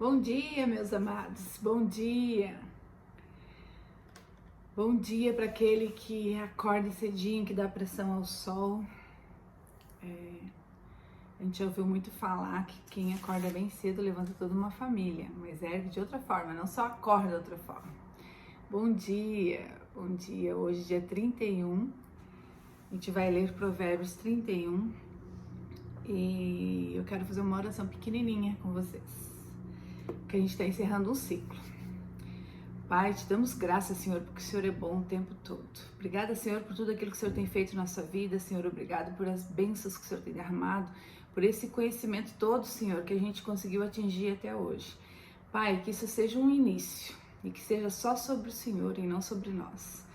Bom dia, meus amados, bom dia. Bom dia para aquele que acorda cedinho, que dá pressão ao sol. A gente já ouviu muito falar que quem acorda bem cedo levanta toda uma família, mas ergue de outra forma, não só acorda de outra forma. Bom dia, bom dia. Hoje, dia 31, a gente vai ler Provérbios 31 e eu quero fazer uma oração pequenininha com vocês, que a gente está encerrando um ciclo. Pai, te damos graças, Senhor, porque o Senhor é bom o tempo todo. Obrigada, Senhor, por tudo aquilo que o Senhor tem feito na nossa vida, Senhor. Obrigado por as bênçãos que o Senhor tem derramado, por esse conhecimento todo, Senhor, que a gente conseguiu atingir até hoje. Pai, que isso seja um início e que seja só sobre o Senhor e não sobre nós.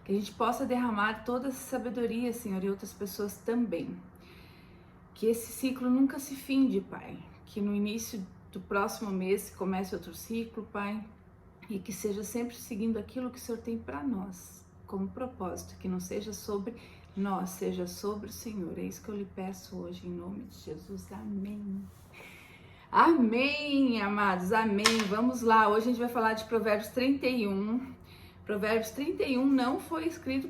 Que a gente possa derramar toda essa sabedoria, Senhor, e outras pessoas também. Que esse ciclo nunca se finde, Pai. Que no início do próximo mês comece outro ciclo, Pai. E que seja sempre seguindo aquilo que o Senhor tem para nós, como propósito, que não seja sobre nós, seja sobre o Senhor. É isso que eu lhe peço hoje, em nome de Jesus. Amém. Amém, amados, amém. Vamos lá, hoje a gente vai falar de Provérbios 31. Provérbios 31 não foi escrito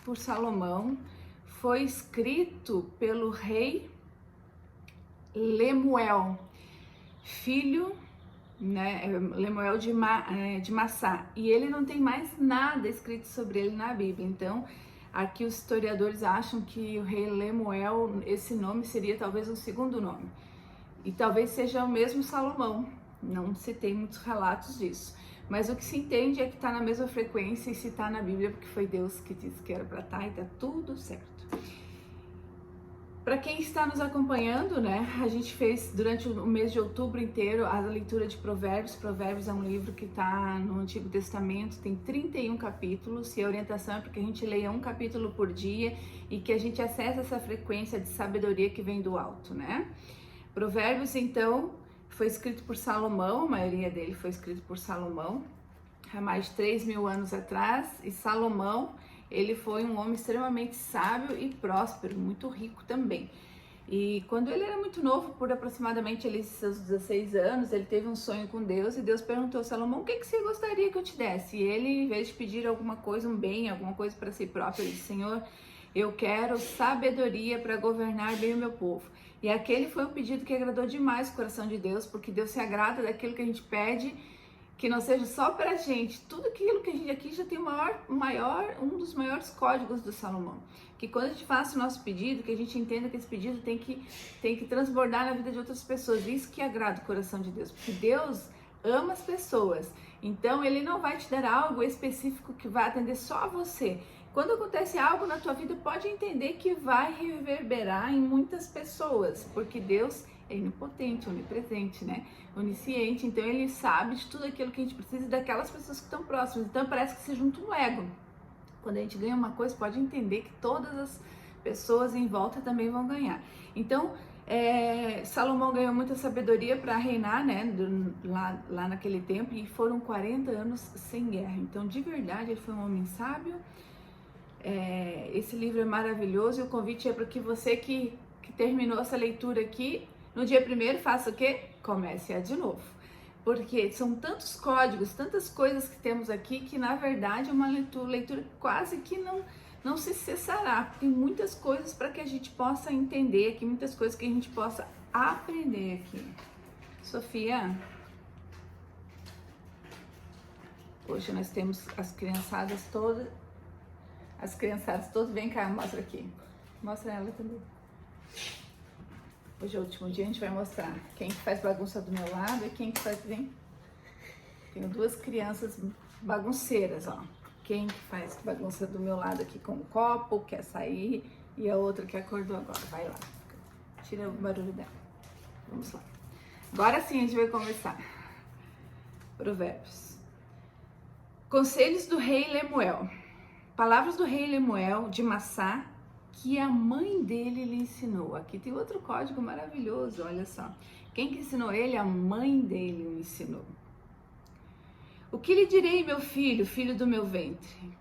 por Salomão, foi escrito pelo rei Lemuel, filho Lemuel de Massá, e ele não tem mais nada escrito sobre ele na Bíblia. Então aqui os historiadores acham que o rei Lemuel, esse nome seria talvez um segundo nome, e talvez seja o mesmo Salomão. Não se tem muitos relatos disso, mas o que se entende é que está na mesma frequência, e se está na Bíblia porque foi Deus que disse que era para estar, e está tudo certo. Para quem está nos acompanhando, né, a gente fez durante o mês de outubro inteiro a leitura de Provérbios. Provérbios é um livro que está no Antigo Testamento, tem 31 capítulos, e a orientação é para que a gente leia um capítulo por dia e que a gente acesse essa frequência de sabedoria que vem do alto, né? Provérbios, então, foi escrito por Salomão, a maioria dele foi escrito por Salomão, há mais de 3.000 anos atrás, e Salomão, ele foi um homem extremamente sábio e próspero, muito rico também. E quando ele era muito novo, por aproximadamente seus 16 anos, ele teve um sonho com Deus, e Deus perguntou a Salomão: o que você gostaria que eu te desse? E ele, em vez de pedir alguma coisa, um bem, alguma coisa para si próprio, ele disse: Senhor, eu quero sabedoria para governar bem o meu povo. E aquele foi um pedido que agradou demais o coração de Deus, porque Deus se agrada daquilo que a gente pede, que não seja só para a gente. Tudo aquilo que a gente aqui já tem um dos maiores códigos do Salomão, que quando a gente faça o nosso pedido, que a gente entenda que esse pedido tem que transbordar na vida de outras pessoas. Isso que agrada o coração de Deus, porque Deus ama as pessoas, então Ele não vai te dar algo específico que vai atender só a você. Quando acontece algo na tua vida, pode entender que vai reverberar em muitas pessoas, porque Deus é onipotente, onipresente, né? Onisciente, então ele sabe de tudo aquilo que a gente precisa, daquelas pessoas que estão próximas. Então parece que se junta um ego. Quando a gente ganha uma coisa, pode entender que todas as pessoas em volta também vão ganhar. Então Salomão ganhou muita sabedoria para reinar, né, lá naquele tempo, e foram 40 anos sem guerra. Então, de verdade, ele foi um homem sábio. Esse livro é maravilhoso, e o convite é para que você que terminou essa leitura aqui, no dia 1º, faça o quê? Comece de novo. Porque são tantos códigos, tantas coisas que temos aqui, que na verdade é uma leitura quase que não se cessará. Tem muitas coisas para que a gente possa entender aqui, muitas coisas que a gente possa aprender aqui. Sofia, hoje nós temos as criançadas todas. Vem cá, mostra aqui. Mostra ela também. Hoje é o último dia, a gente vai mostrar quem que faz bagunça do meu lado e quem que faz... Vem. Tenho duas crianças bagunceiras, ó. Quem que faz bagunça do meu lado aqui com o copo, quer sair, e a outra que acordou agora. Vai lá. Tira o barulho dela. Vamos lá. Agora sim a gente vai começar. Provérbios. Conselhos do rei Lemuel. Palavras do rei Lemuel de Massá, que a mãe dele lhe ensinou. Aqui tem outro código maravilhoso, olha só. Quem que ensinou ele? A mãe dele o ensinou. O que lhe direi, meu filho, filho do meu ventre?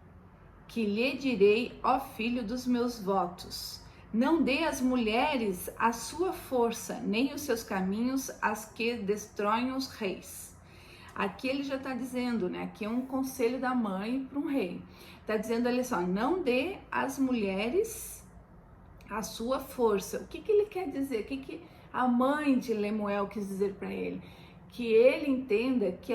Que lhe direi, ó filho dos meus votos? Não dê às mulheres a sua força, nem os seus caminhos, as que destroem os reis. Aqui ele já está dizendo, né? Aqui é um conselho da mãe para um rei. Está dizendo, olha só, não dê às mulheres a sua força. O que ele quer dizer? O que a mãe de Lemuel quis dizer para ele? Que ele entenda que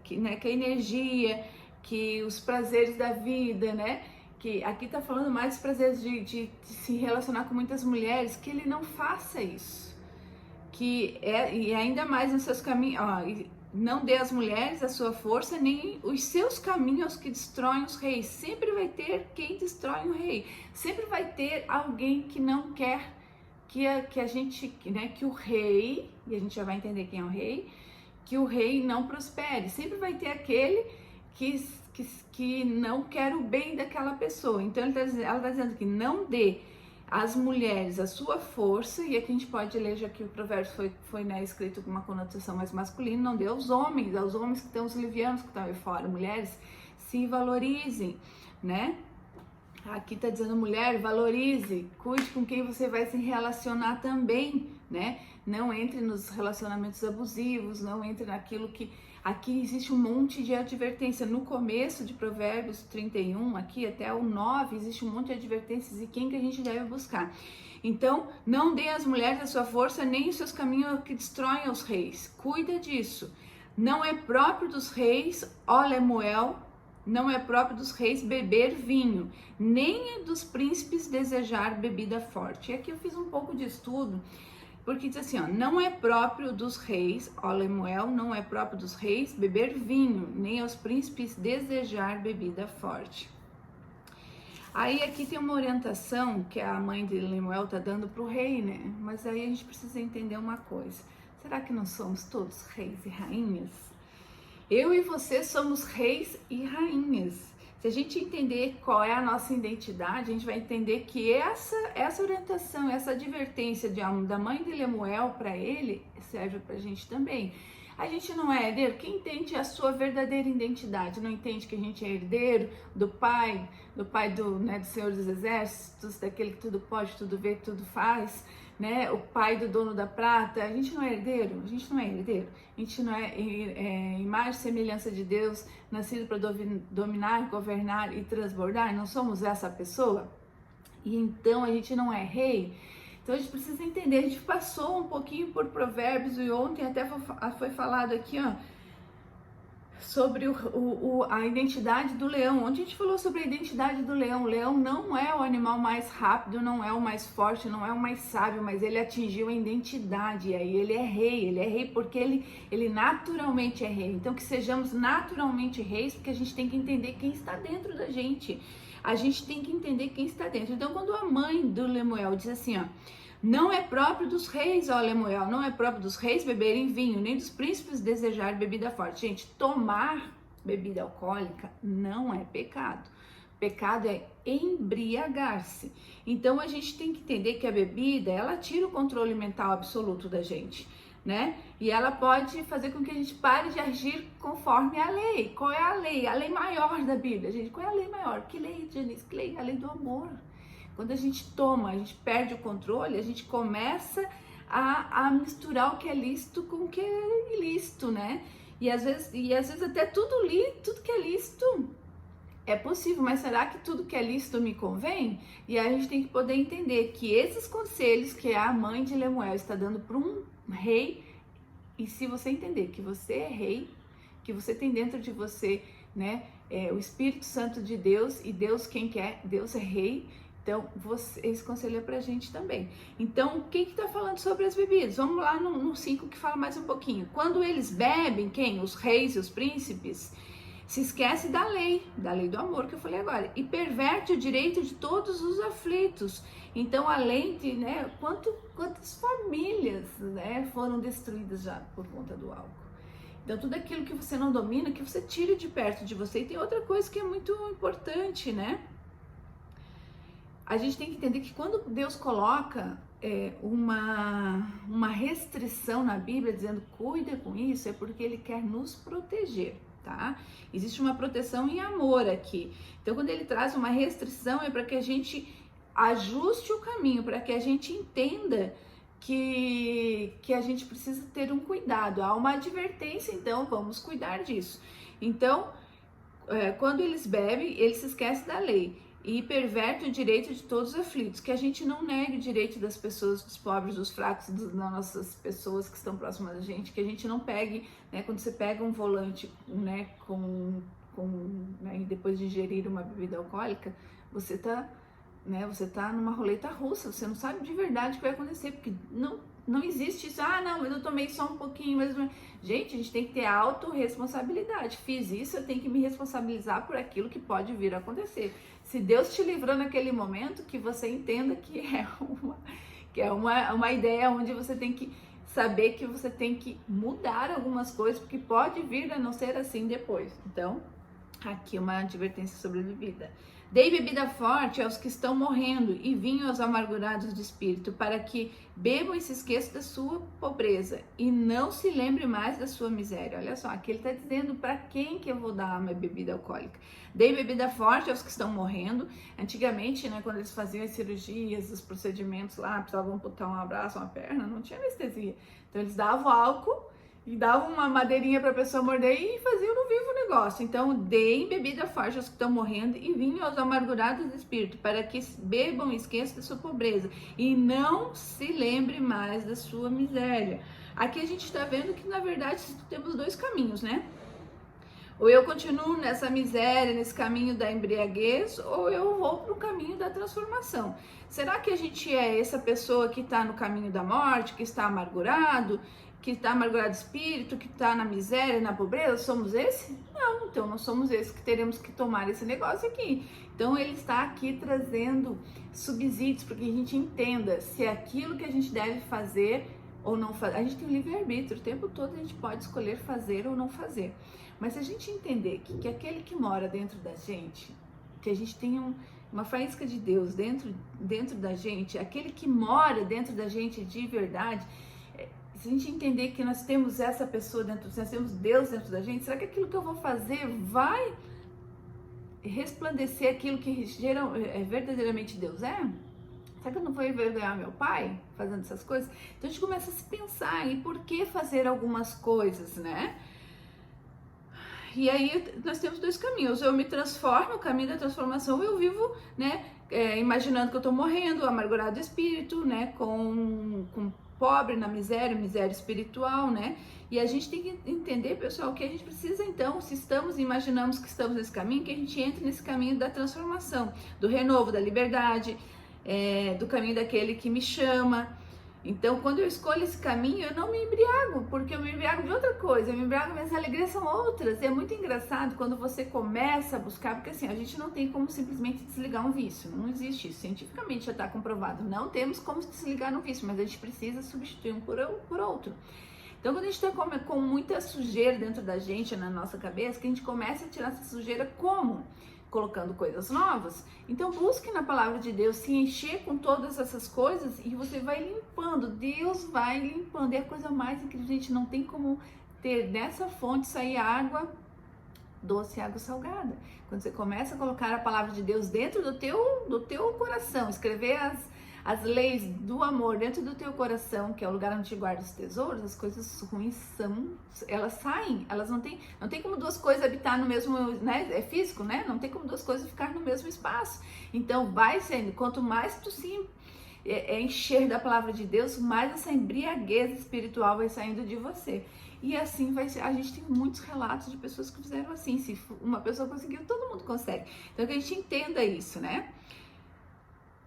que a energia, que os prazeres da vida, né? Que aqui tá falando mais dos prazeres de se relacionar com muitas mulheres, que ele não faça isso. E ainda mais nos seus caminhos, não dê às mulheres a sua força, nem os seus caminhos que destroem os reis. Sempre vai ter quem destrói o rei. Sempre vai ter alguém que não quer que a gente, né, que o rei, e a gente já vai entender quem é o rei, que o rei não prospere. Sempre vai ter aquele que não quer o bem daquela pessoa. Então ela está dizendo que não dê às mulheres a sua força, e aqui a gente pode ler, já que o provérbio foi né, escrito com uma conotação mais masculina, não dê aos homens que estão os livianos que estão aí fora. Mulheres, se valorizem, né? Aqui tá dizendo, mulher, valorize, cuide com quem você vai se relacionar também, né? Não entre nos relacionamentos abusivos, não entre naquilo que... Aqui existe um monte de advertência. No começo de Provérbios 31, aqui até o 9, existe um monte de advertências e quem que a gente deve buscar. Então, não dê às mulheres a sua força, nem os seus caminhos que destroem os reis. Cuida disso. Não é próprio dos reis, ó Lemuel, não é próprio dos reis beber vinho, nem dos príncipes desejar bebida forte. E aqui eu fiz um pouco de estudo, porque diz assim, ó, não é próprio dos reis, ó Lemuel, não é próprio dos reis beber vinho, nem aos príncipes desejar bebida forte. Aí aqui tem uma orientação que a mãe de Lemuel tá dando pro rei, né? Mas aí a gente precisa entender uma coisa. Será que nós somos todos reis e rainhas? Eu e você somos reis e rainhas. Se a gente entender qual é a nossa identidade, a gente vai entender que essa orientação, essa advertência da mãe de Lemuel para ele, serve para a gente também. A gente não é herdeiro, quem entende a sua verdadeira identidade, não entende que a gente é herdeiro do pai do Senhor dos Exércitos, daquele que tudo pode, tudo vê, tudo faz, né? O pai do dono da prata. A gente não é herdeiro, a gente não é imagem e semelhança de Deus, nascido para dominar, governar e transbordar. Não somos essa pessoa, e então a gente não é rei. Então a gente precisa entender, a gente passou um pouquinho por Provérbios, e ontem até foi falado aqui, ó, sobre a identidade do leão. Ontem a gente falou sobre a identidade do leão. O leão não é o animal mais rápido, não é o mais forte, não é o mais sábio, mas ele atingiu a identidade, e aí ele é rei porque ele naturalmente é rei. Então que sejamos naturalmente reis, porque a gente tem que entender quem está dentro da gente. A gente tem que entender quem está dentro. Então quando a mãe do Lemuel diz assim, ó, não é próprio dos reis, ó Lemuel, não é próprio dos reis beberem vinho, nem dos príncipes desejar bebida forte. Gente, tomar bebida alcoólica não é pecado. Pecado é embriagar-se. Então a gente tem que entender que a bebida, ela tira o controle mental absoluto da gente, né? E ela pode fazer com que a gente pare de agir conforme a lei. Qual é a lei? A lei maior da Bíblia, gente. Qual é a lei maior? Que lei, Janice? Que lei? A lei do amor. Quando a gente toma, a gente perde o controle, a gente começa a misturar o que é lícito com o que é ilícito, né? E às vezes até tudo que é lícito é possível, mas será que tudo que é lícito me convém? E aí a gente tem que poder entender que esses conselhos que a mãe de Lemuel está dando para um rei, e se você entender que você é rei, que você tem dentro de você, né, o Espírito Santo de Deus, e Deus quem quer, Deus é rei. Então, esse conselho é pra gente também. Então, o que está falando sobre as bebidas? Vamos lá no 5 que fala mais um pouquinho. Quando eles bebem, quem? Os reis e os príncipes, se esquece da lei do amor que eu falei agora, e perverte o direito de todos os aflitos. Então, além de, né, quantas famílias, né, foram destruídas já por conta do álcool. Então, tudo aquilo que você não domina, que você tire de perto de você. E tem outra coisa que é muito importante, né? A gente tem que entender que quando Deus coloca uma restrição na Bíblia, dizendo cuida com isso, é porque Ele quer nos proteger, tá? Existe uma proteção em amor aqui. Então, quando Ele traz uma restrição, é para que a gente ajuste o caminho para que a gente entenda que a gente precisa ter um cuidado. Há uma advertência, então vamos cuidar disso. Então, quando eles bebem, eles se esquecem da lei e pervertem o direito de todos os aflitos, que a gente não negue o direito das pessoas, dos pobres, dos fracos, das nossas pessoas que estão próximas da gente, que a gente não pegue, né, quando você pega um volante, né, né, e depois de ingerir uma bebida alcoólica, você tá numa roleta russa, você não sabe de verdade o que vai acontecer, porque não existe isso. Não, mas eu tomei só um pouquinho, mas... Gente, a gente tem que ter autorresponsabilidade. Fiz isso, eu tenho que me responsabilizar por aquilo que pode vir a acontecer. Se Deus te livrou naquele momento, que você entenda que é uma ideia onde você tem que saber que você tem que mudar algumas coisas, porque pode vir a não ser assim depois. Então, aqui uma advertência sobre a bebida. Dei bebida forte aos que estão morrendo e vinho aos amargurados de espírito, para que bebam e se esqueçam da sua pobreza e não se lembre mais da sua miséria. Olha só, aqui ele está dizendo para quem que eu vou dar uma bebida alcoólica. Dei bebida forte aos que estão morrendo. Antigamente, né, quando eles faziam as cirurgias, os procedimentos lá, precisavam botar um braço, uma perna, não tinha anestesia. Então eles davam álcool e davam uma madeirinha para a pessoa morder e faziam no vivo o negócio. Então, deem bebida forte aos que estão morrendo e vinho aos amargurados de espírito, para que bebam e esqueçam da sua pobreza e não se lembre mais da sua miséria. Aqui a gente está vendo que, na verdade, temos dois caminhos, né? Ou eu continuo nessa miséria, nesse caminho da embriaguez, ou eu vou para o caminho da transformação. Será que a gente é essa pessoa que está no caminho da morte, que está amargurado de espírito, que está na miséria, na pobreza? Somos esse? Não, então não somos esse que teremos que tomar esse negócio aqui. Então ele está aqui trazendo subsídios para que a gente entenda se é aquilo que a gente deve fazer ou não fazer. A gente tem um livre-arbítrio, o tempo todo a gente pode escolher fazer ou não fazer. Mas se a gente entender que aquele que mora dentro da gente, que a gente tem uma faísca de Deus dentro da gente, aquele que mora dentro da gente de verdade, se a gente entender que nós temos essa pessoa dentro, nós temos Deus dentro da gente, será que aquilo que eu vou fazer vai resplandecer aquilo que verdadeiramente Deus é? Será que eu não vou envergonhar meu pai fazendo essas coisas? Então a gente começa a se pensar em por que fazer algumas coisas, né? E aí nós temos dois caminhos. Eu me transformo, o caminho da transformação, eu vivo, né, imaginando que eu tô morrendo, amargurado de espírito, né, com pobre na miséria espiritual, né? E a gente tem que entender, pessoal, que a gente precisa, então, se imaginamos que estamos nesse caminho, que a gente entre nesse caminho da transformação, do renovo, da liberdade, do caminho daquele que me chama. Então, quando eu escolho esse caminho, eu não me embriago, porque eu me embriago de outra coisa, eu me embriago, mas as alegrias são outras. E é muito engraçado quando você começa a buscar, porque assim, a gente não tem como simplesmente desligar um vício, não existe isso, cientificamente já está comprovado, não temos como desligar um vício, mas a gente precisa substituir um por outro. Então, quando a gente está com muita sujeira dentro da gente, na nossa cabeça, que a gente começa a tirar essa sujeira como? Colocando coisas novas. Então busque na palavra de Deus se encher com todas essas coisas e você vai limpando, Deus vai limpando. É a coisa mais incrível, gente, não tem como ter dessa fonte sair água doce e água salgada. Quando você começa a colocar a palavra de Deus dentro do teu coração, escrever as leis do amor dentro do teu coração, que é o lugar onde te guarda os tesouros, as coisas ruins elas saem, elas não tem como duas coisas habitar no mesmo, né, é físico, né, não tem como duas coisas ficar no mesmo espaço. Então vai sendo, quanto mais tu se encher da palavra de Deus, mais essa embriaguez espiritual vai saindo de você. E assim vai ser. A gente tem muitos relatos de pessoas que fizeram assim. Se uma pessoa conseguiu, todo mundo consegue. Então que a gente entenda isso, né?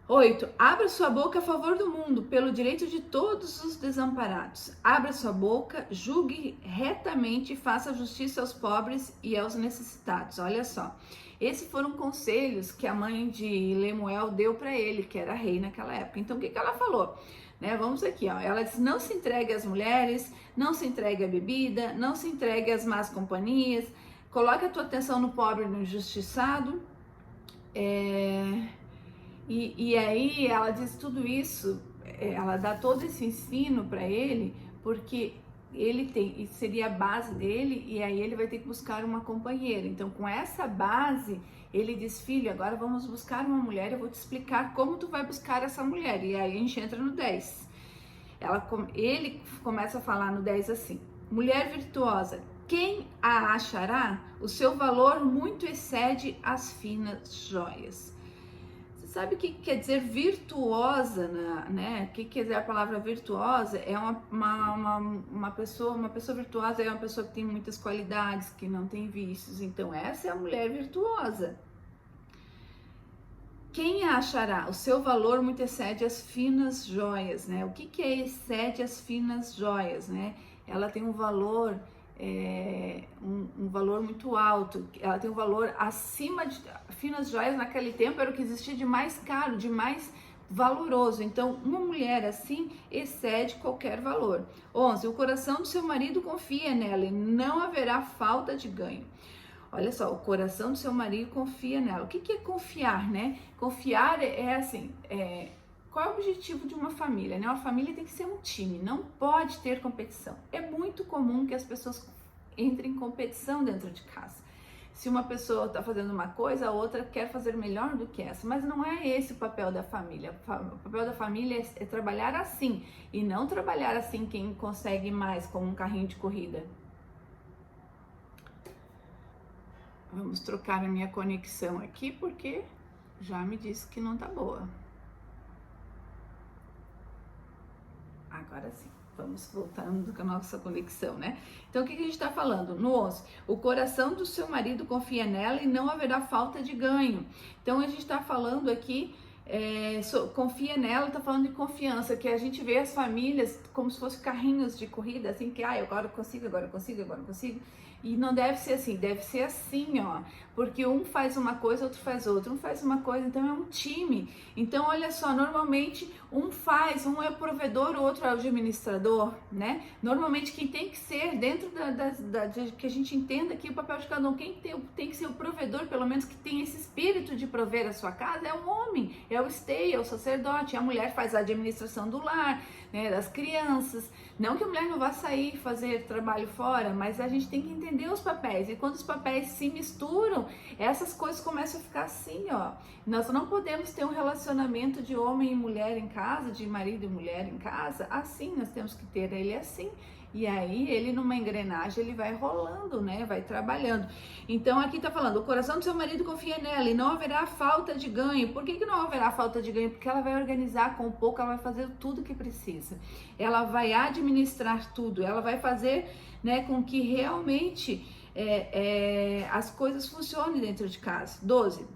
8. Abra sua boca a favor do mundo, pelo direito de todos os desamparados. Abra sua boca, julgue retamente e faça justiça aos pobres e aos necessitados. Olha só, esses foram conselhos que a mãe de Lemuel deu para ele, que era rei naquela época. Então, o que ela falou? Né, vamos aqui, ó. Ela disse, não se entregue às mulheres, não se entregue à bebida, não se entregue às más companhias, coloque a tua atenção no pobre e no injustiçado. E aí ela diz tudo isso, ela dá todo esse ensino para ele, porque ele tem, e seria a base dele, e aí ele vai ter que buscar uma companheira. Então, com essa base, ele diz: filho, agora vamos buscar uma mulher, eu vou te explicar como tu vai buscar essa mulher. E aí a gente entra no 10. Ele começa a falar no 10 assim: mulher virtuosa, quem a achará? O seu valor muito excede as finas joias. Sabe o que quer dizer virtuosa, né? O que quer dizer a palavra virtuosa? É uma pessoa virtuosa é uma pessoa que tem muitas qualidades, que não tem vícios. Então, essa é a mulher virtuosa. Quem a achará? O seu valor muito excede as finas joias, né? O que é excede as finas joias, né? Ela tem um valor... um valor muito alto, ela tem um valor acima de finas joias. Naquele tempo era o que existia de mais caro, de mais valoroso. Então, uma mulher assim excede qualquer valor. 11. O coração do seu marido confia nela e não haverá falta de ganho. Olha só, o coração do seu marido confia nela. O que é confiar, né? Confiar é assim, qual é o objetivo de uma família, né? Uma família tem que ser um time, não pode ter competição. É muito comum que as pessoas entrem em competição dentro de casa. Se uma pessoa está fazendo uma coisa, a outra quer fazer melhor do que essa, mas não é esse o papel da família. O papel da família é trabalhar assim, e não trabalhar assim quem consegue mais, como um carrinho de corrida. Vamos trocar a minha conexão aqui, porque já me disse que não tá boa. Agora sim, vamos voltando com a nossa conexão, né? Então, o que a gente está falando? No 11, o coração do seu marido confia nela e não haverá falta de ganho. Então, a gente está falando aqui, confia nela, tá falando de confiança, que a gente vê as famílias como se fossem carrinhos de corrida, assim, que agora eu consigo, agora eu consigo, agora eu consigo. E não deve ser assim, deve ser assim, ó, porque um faz uma coisa, outro faz outra, um faz uma coisa, então é um time. Então, olha só, normalmente um é o provedor, o outro é o administrador, né? Normalmente quem tem que ser, dentro que a gente entenda aqui o papel de cada um, quem tem que ser o provedor, pelo menos que tem esse espírito de prover a sua casa, é o homem, é o esteio, é o sacerdote. A mulher faz a administração do lar, né, das crianças. Não que a mulher não vá sair fazer trabalho fora, mas a gente tem que entender os papéis. E quando os papéis se misturam, essas coisas começam a ficar assim, ó. Nós não podemos ter um relacionamento de homem e mulher em casa, de marido e mulher em casa, assim. Nós temos que ter ele assim. E aí, ele numa engrenagem, ele vai rolando, né? Vai trabalhando. Então, aqui tá falando, o coração do seu marido confia nela e não haverá falta de ganho. Por que não haverá falta de ganho? Porque ela vai organizar com pouco, ela vai fazer tudo que precisa. Ela vai administrar tudo, ela vai fazer, né, com que realmente as coisas funcionem dentro de casa. 12.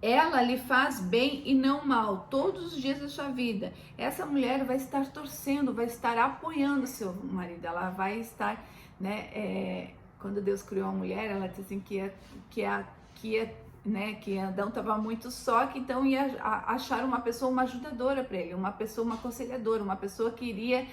Ela lhe faz bem e não mal todos os dias da sua vida. Essa mulher vai estar torcendo, vai estar apoiando seu marido. Ela vai estar, né? Quando Deus criou a mulher, ela disse assim que Adão estava muito só, que então ia achar uma pessoa, uma ajudadora para ele, uma pessoa, uma aconselhadora, uma pessoa que iria.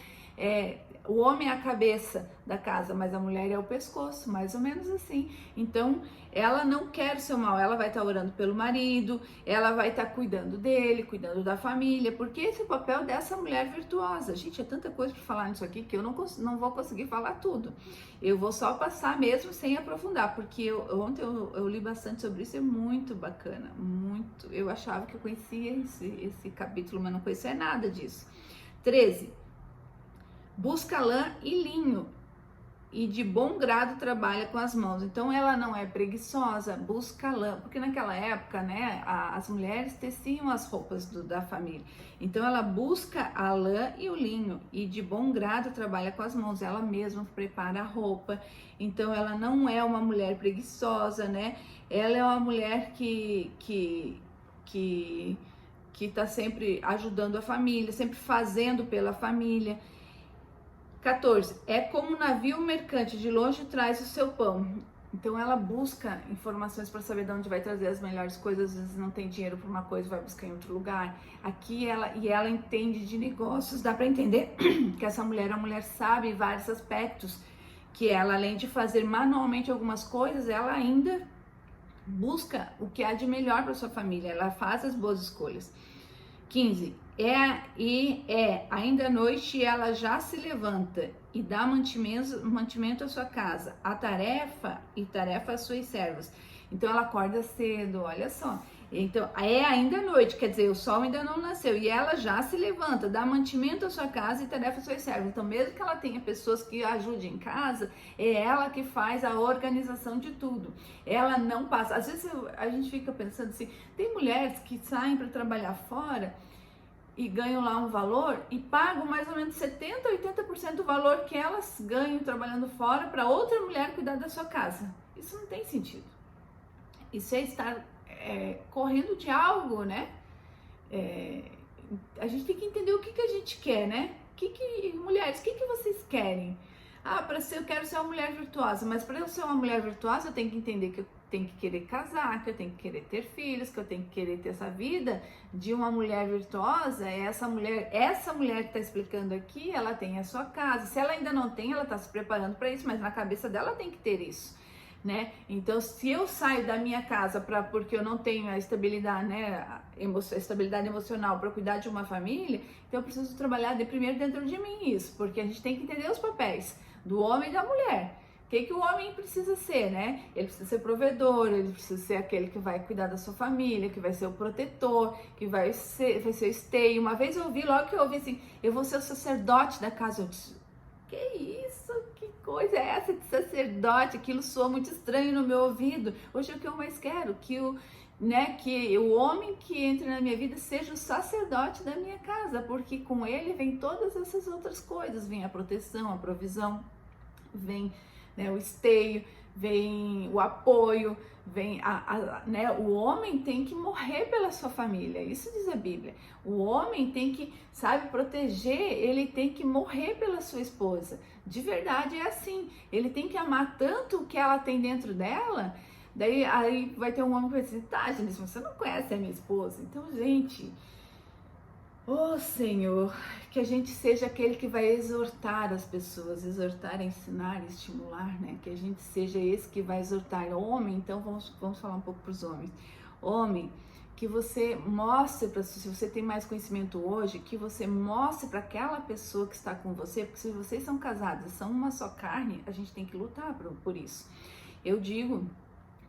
O homem é a cabeça da casa, mas a mulher é o pescoço, mais ou menos assim. Então, ela não quer o seu mal, ela vai estar orando pelo marido, ela vai estar cuidando dele, cuidando da família, porque esse é o papel dessa mulher virtuosa. Gente, é tanta coisa para falar nisso aqui que eu não vou conseguir falar tudo. Eu vou só passar mesmo sem aprofundar, porque ontem eu li bastante sobre isso, é muito bacana, muito. Eu achava que eu conhecia esse capítulo, mas não conhecia nada disso. 13. Busca lã e linho e de bom grado trabalha com as mãos. Então ela não é preguiçosa, busca lã, porque naquela época, né, as mulheres teciam as roupas da família. Então ela busca a lã e o linho e de bom grado trabalha com as mãos. Ela mesma prepara a roupa. Então ela não é uma mulher preguiçosa, né? Ela é uma mulher que está sempre ajudando a família, sempre fazendo pela família. 14. É como um navio mercante, de longe traz o seu pão. Então ela busca informações para saber de onde vai trazer as melhores coisas. Às vezes não tem dinheiro para uma coisa, vai buscar em outro lugar. Aqui ela entende de negócios. Dá para entender que essa mulher é uma mulher sábia em vários aspectos. Que ela, além de fazer manualmente algumas coisas, ela ainda busca o que há de melhor para sua família. Ela faz as boas escolhas. 15. Ainda à noite ela já se levanta e dá mantimento à sua casa, a tarefa às suas servas. Então ela acorda cedo, olha só. Então é ainda à noite, quer dizer, o sol ainda não nasceu e ela já se levanta, dá mantimento à sua casa e tarefa às suas servas. Então mesmo que ela tenha pessoas que ajudem em casa, é ela que faz a organização de tudo. Ela não passa. Às vezes a gente fica pensando assim, tem mulheres que saem para trabalhar fora e ganham lá um valor e pagam mais ou menos 70%, 80% do valor que elas ganham trabalhando fora para outra mulher cuidar da sua casa. Isso não tem sentido. Isso é estar correndo de algo, né? A gente tem que entender o que a gente quer, né? Mulheres, o que vocês querem? Ah, eu quero ser uma mulher virtuosa, mas para eu ser uma mulher virtuosa eu tenho que entender que eu tenho que querer casar, que eu tenho que querer ter filhos, que eu tenho que querer ter essa vida de uma mulher virtuosa. Essa mulher que está explicando aqui, ela tem a sua casa. Se ela ainda não tem, ela está se preparando para isso, mas na cabeça dela tem que ter isso, né? Então, se eu saio da minha casa porque eu não tenho a estabilidade, né, a estabilidade emocional para cuidar de uma família, então eu preciso trabalhar primeiro dentro de mim isso, porque a gente tem que entender os papéis do homem e da mulher. O que o homem precisa ser, né? Ele precisa ser provedor, ele precisa ser aquele que vai cuidar da sua família, que vai ser o protetor, que vai ser o esteio. Uma vez logo que eu ouvi assim, eu vou ser o sacerdote da casa. Eu disse, que isso? Que coisa é essa de sacerdote? Aquilo soa muito estranho no meu ouvido. Hoje é o que eu mais quero, que o homem que entre na minha vida seja o sacerdote da minha casa, porque com ele vem todas essas outras coisas, vem a proteção, a provisão, vem, né, o esteio, vem o apoio, vem né, o homem tem que morrer pela sua família, isso diz a Bíblia. O homem tem que, proteger, ele tem que morrer pela sua esposa. De verdade é assim, ele tem que amar tanto o que ela tem dentro dela. Daí aí vai ter um homem que vai dizer, tá, gente, você não conhece a minha esposa. Então, gente, Senhor, que a gente seja aquele que vai exortar as pessoas, exortar, ensinar, estimular, né? Que a gente seja esse que vai exortar. Homem, então vamos falar um pouco para os homens. Homem, que você mostre, se você tem mais conhecimento hoje, que você mostre para aquela pessoa que está com você, porque se vocês são casados e são uma só carne, a gente tem que lutar por isso. Eu digo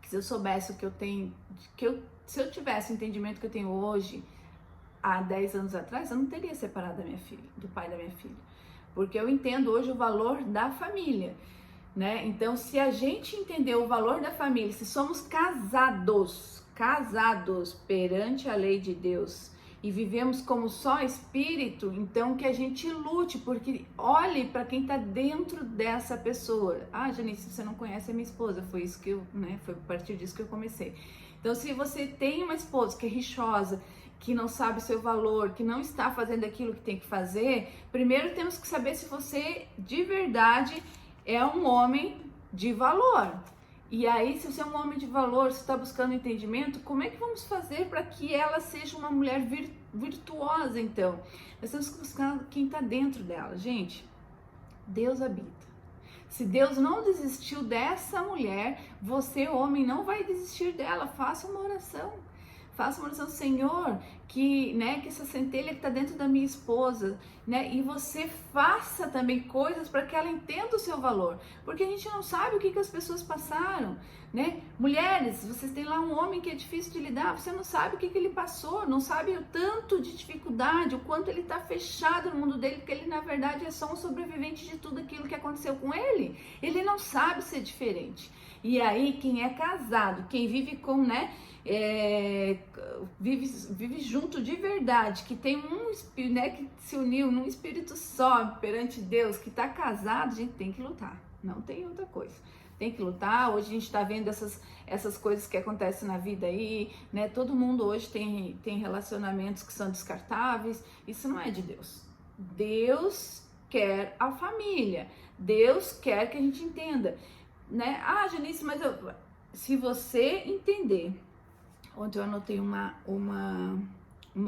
que se eu soubesse o que eu tenho, se eu tivesse o entendimento que eu tenho hoje, há 10 anos atrás, eu não teria separado da minha filha, do pai da minha filha, porque eu entendo hoje o valor da família, né? Então, se a gente entender o valor da família, se somos casados perante a lei de Deus e vivemos como só espírito, então que a gente lute, porque olhe para quem está dentro dessa pessoa. Ah, Janice, você não conhece a minha esposa, foi isso que foi a partir disso que eu comecei. Então, se você tem uma esposa que é rixosa, que não sabe o seu valor, que não está fazendo aquilo que tem que fazer, primeiro temos que saber se você de verdade é um homem de valor. E aí, se você é um homem de valor, se está buscando entendimento, como é que vamos fazer para que ela seja uma mulher virtuosa, então? Nós temos que buscar quem está dentro dela. Gente, Deus habita. Se Deus não desistiu dessa mulher, você, homem, não vai desistir dela. Faça uma oração. Faça uma oração, Senhor, que essa centelha que está dentro da minha esposa, né? E você faça também coisas para que ela entenda o seu valor, porque a gente não sabe o que as pessoas passaram, né? Mulheres, vocês têm lá um homem que é difícil de lidar, você não sabe o que ele passou, não sabe o tanto de dificuldade, o quanto ele está fechado no mundo dele, porque ele na verdade é só um sobrevivente de tudo aquilo que aconteceu com ele. Ele não sabe ser diferente. E aí, quem é casado, quem vive com, vive junto de verdade, que tem um espírito, que se uniu num espírito só perante Deus, que está casado, a gente tem que lutar, não tem outra coisa. Tem que lutar. Hoje a gente está vendo essas coisas que acontecem na vida aí, né? Todo mundo hoje tem relacionamentos que são descartáveis. Isso não é de Deus. Deus quer a família. Deus quer que a gente entenda, né? Ah, Janice, mas se você entender. Ontem eu anotei uma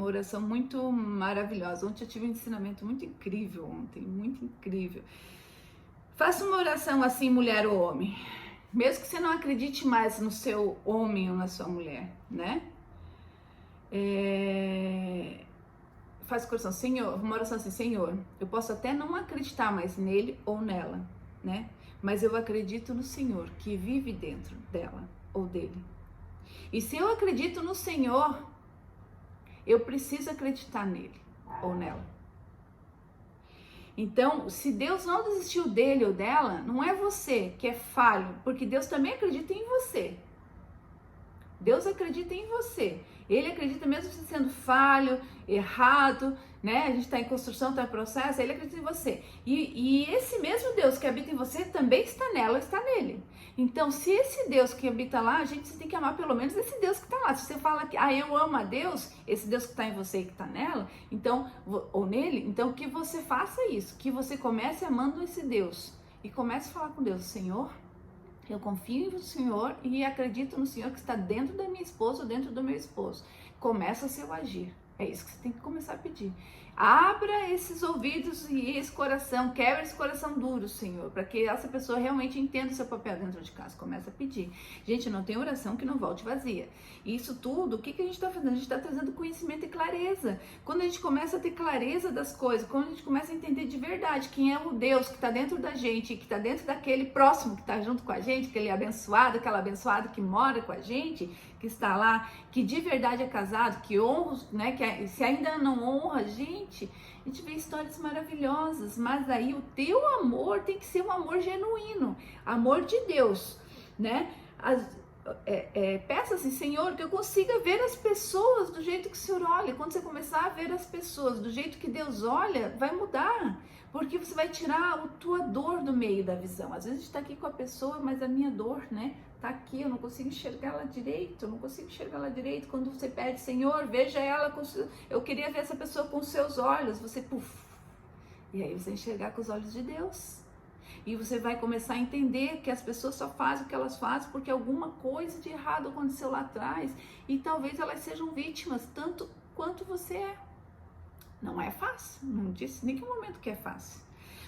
oração muito maravilhosa. Ontem eu tive um ensinamento muito incrível, muito incrível. Faça uma oração assim, mulher ou homem. Mesmo que você não acredite mais no seu homem ou na sua mulher, né? faz o coração, Senhor, uma oração assim, Senhor, eu posso até não acreditar mais nele ou nela, né? Mas eu acredito no Senhor que vive dentro dela ou dele. E se eu acredito no Senhor, eu preciso acreditar nele ou nela. Então, se Deus não desistiu dele ou dela, não é você que é falho, porque Deus também acredita em você. Deus acredita em você. Ele acredita mesmo você sendo falho, errado, né? A gente está em construção, está em processo, ele acredita em você. E esse mesmo Deus que habita em você também está nela, está nele. Então, se esse Deus que habita lá, a gente tem que amar pelo menos esse Deus que está lá. Se você fala que, eu amo a Deus, esse Deus que está em você e que está nela, então, ou nele, então que você faça isso, que você comece amando esse Deus e comece a falar com Deus, Senhor, eu confio no Senhor e acredito no Senhor que está dentro da minha esposa ou dentro do meu esposo. Começa o seu agir. É isso que você tem que começar a pedir. Abra esses ouvidos e esse coração, quebra esse coração duro, Senhor, para que essa pessoa realmente entenda o seu papel dentro de casa. Começa a pedir. Gente, não tem oração que não volte vazia. E isso tudo, o que a gente está fazendo? A gente está trazendo conhecimento e clareza. Quando a gente começa a ter clareza das coisas, quando a gente começa a entender de verdade quem é o Deus que está dentro da gente, que está dentro daquele próximo que está junto com a gente, aquele abençoado, aquela abençoada que mora com a gente, que está lá, que de verdade é casado, que honra, né, que se ainda não honra, a gente vê histórias maravilhosas, mas aí o teu amor tem que ser um amor genuíno, amor de Deus, né? Peça assim, Senhor, que eu consiga ver as pessoas do jeito que o Senhor olha. Quando você começar a ver as pessoas do jeito que Deus olha, vai mudar, porque você vai tirar a tua dor do meio da visão. Às vezes a gente está aqui com a pessoa, mas a minha dor, né, tá aqui, eu não consigo enxergar ela direito, Quando você pede, Senhor, veja ela, eu queria ver essa pessoa com os seus olhos, você, puf, e aí você enxergar com os olhos de Deus. E você vai começar a entender que as pessoas só fazem o que elas fazem porque alguma coisa de errado aconteceu lá atrás e talvez elas sejam vítimas tanto quanto você é. Não é fácil, não disse em nenhum momento que é fácil.